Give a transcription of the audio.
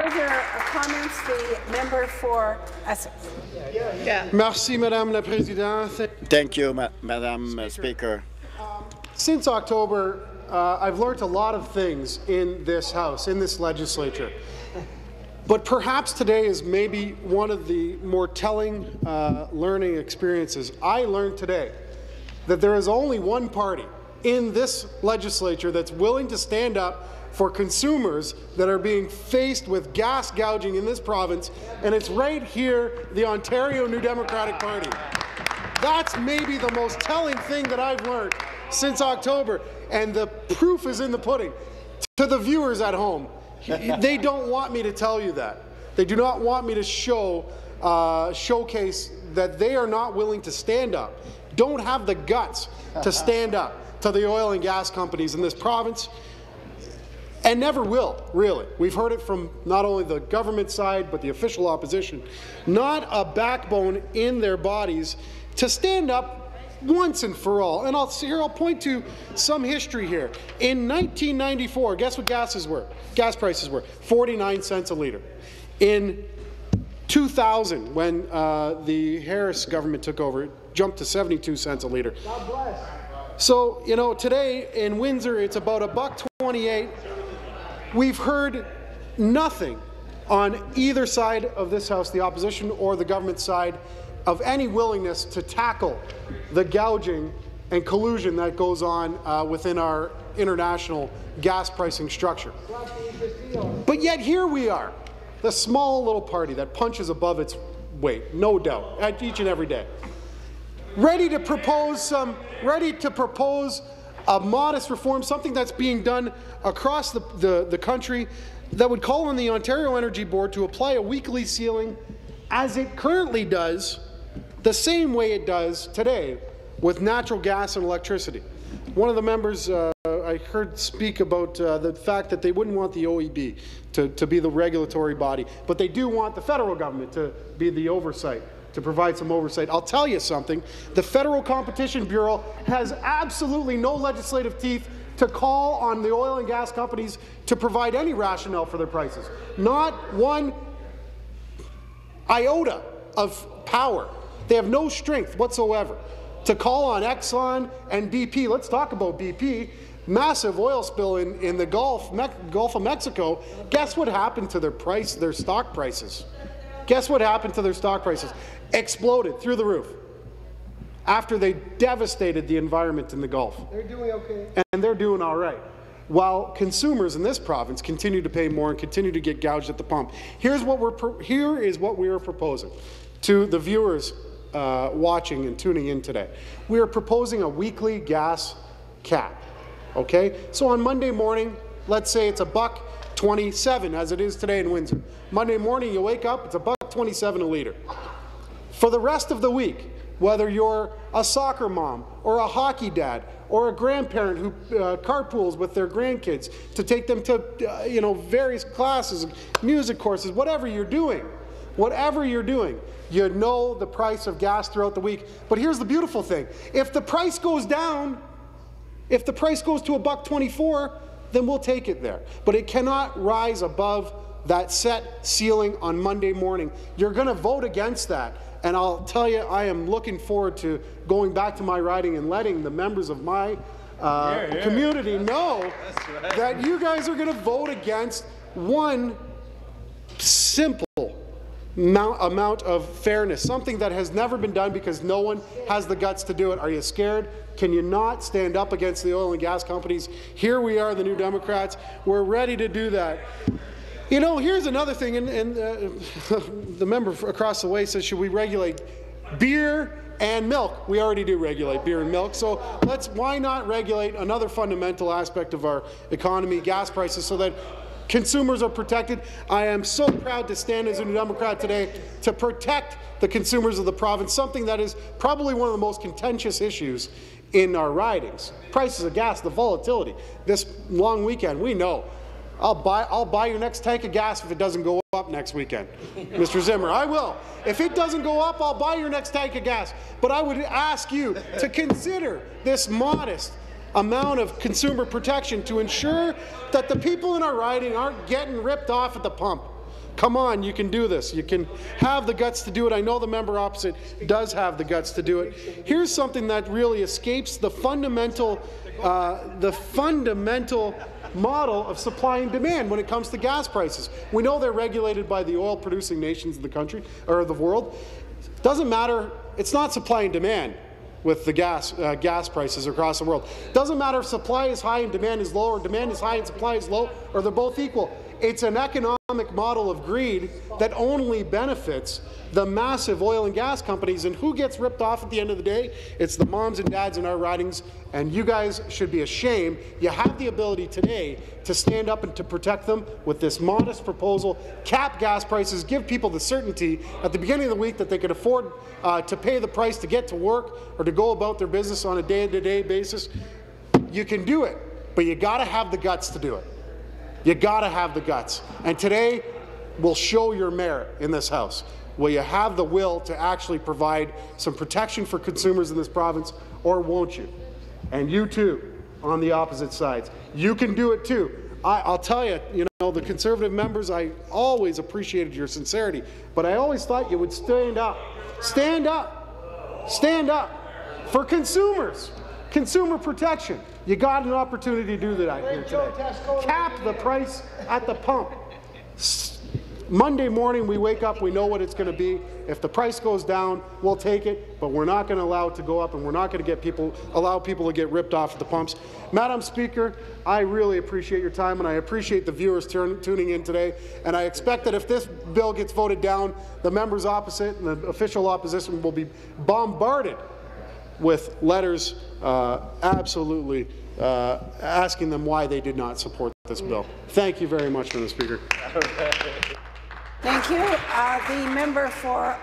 Further comments, the member for Essex. Merci, Madame la Présidente. Thank you, Madam Speaker. Since October, I've learned a lot of things in this House, in this legislature. But perhaps today is maybe one of the more telling learning experiences. I learned today that there is only one party in this legislature that's willing to stand up for consumers that are being faced with gas gouging in this province, and it's right here, the Ontario New Democratic Party. That's maybe the most telling thing that I've learned since October, and the proof is in the pudding. To the viewers at home, they don't want me to tell you that. They do not want me to showcase that they are not willing to stand up, don't have the guts to stand up to the oil and gas companies in this province, and never will, really. We've heard it from not only the government side, but the official opposition. Not a backbone in their bodies to stand up once and for all. And I'll point to some history here. In 1994, guess what gas prices were? 49 cents a litre. In 2000, when the Harris government took over, it jumped to 72 cents a litre. God bless. So, you know, today in Windsor, it's about $1.28. We've heard nothing on either side of this House, the opposition or the government side, of any willingness to tackle the gouging and collusion that goes on within our international gas pricing structure. But yet here we are, the small little party that punches above its weight, no doubt, each and every day, ready to propose a modest reform, something that's being done across the country that would call on the Ontario Energy Board to apply a weekly ceiling as it currently does, the same way it does today with natural gas and electricity. One of the members I heard speak about the fact that they wouldn't want the OEB to be the regulatory body, but they do want the federal government to be the oversight, to provide some oversight. I'll tell you something, the Federal Competition Bureau has absolutely no legislative teeth to call on the oil and gas companies to provide any rationale for their prices. Not one iota of power. They have no strength whatsoever to call on Exxon and BP. Let's talk about BP. Massive oil spill in the Gulf of Mexico. Guess what happened to their stock prices? Guess what happened to their stock prices? Exploded through the roof after they devastated the environment in the Gulf. They're doing okay. And they're doing all right. While consumers in this province continue to pay more and continue to get gouged at the pump. Here is what we are proposing to the viewers watching and tuning in today. We are proposing a weekly gas cap. Okay? So on Monday morning, let's say it's $1.27 as it is today in Windsor. Monday morning you wake up, it's $1.27 a litre. For the rest of the week, whether you're a soccer mom or a hockey dad or a grandparent who carpools with their grandkids to take them to various classes, music courses, whatever you're doing, you know the price of gas throughout the week. But here's the beautiful thing. If the price goes down, if the price goes to $1.24, then we'll take it there. But it cannot rise above that set ceiling on Monday morning. You're going to vote against that. And I'll tell you, I am looking forward to going back to my riding and letting the members of my community know that you guys are going to vote against one simple amount of fairness, something that has never been done because no one has the guts to do it. Are you scared? Can you not stand up against the oil and gas companies? Here we are, the New Democrats. We're ready to do that. You know, here's another thing, and the member across the way says, should we regulate beer and milk? We already do regulate beer and milk, so why not regulate another fundamental aspect of our economy, gas prices, so that consumers are protected. I am so proud to stand as a New Democrat today to protect the consumers of the province, something that is probably one of the most contentious issues in our ridings. Prices of gas, the volatility. This long weekend, we know. I'll buy your next tank of gas if it doesn't go up next weekend. Mr. Zimmer, I will. If it doesn't go up, I'll buy your next tank of gas. But I would ask you to consider this modest amount of consumer protection to ensure that the people in our riding aren't getting ripped off at the pump. Come on, you can do this. You can have the guts to do it. I know the member opposite does have the guts to do it. Here's something that really escapes the fundamental model of supply and demand when it comes to gas prices. We know they're regulated by the oil-producing nations of the country or the world. Doesn't matter. It's not supply and demand with the gas prices across the world. Doesn't matter if supply is high and demand is low, or demand is high and supply is low, or they're both equal. It's an economic model of greed that only benefits the massive oil and gas companies. And who gets ripped off at the end of the day? It's the moms and dads in our ridings, and you guys should be ashamed. You have the ability today to stand up and to protect them with this modest proposal. Cap gas prices, give people the certainty at the beginning of the week that they can afford to pay the price to get to work or to go about their business on a day-to-day basis. You can do it, but you got to have the guts to do it. You got to have the guts. And today, we'll show your merit in this House. Will you have the will to actually provide some protection for consumers in this province, or won't you? And you too, on the opposite sides. You can do it too. I'll tell you, the Conservative members, I always appreciated your sincerity, but I always thought you would stand up. Stand up. Stand up for consumers. Consumer protection. You got an opportunity to do that here today. Cap the price at the pump. Monday morning we wake up, we know what it's going to be. If the price goes down, we'll take it, but we're not going to allow it to go up, and we're not going to allow people to get ripped off at the pumps. Madam Speaker, I really appreciate your time, and I appreciate the viewers tuning in today. And I expect that if this bill gets voted down, the members opposite and the official opposition will be bombarded with letters absolutely asking them why they did not support this bill. Thank you very much, Madam Speaker. Thank you. The member for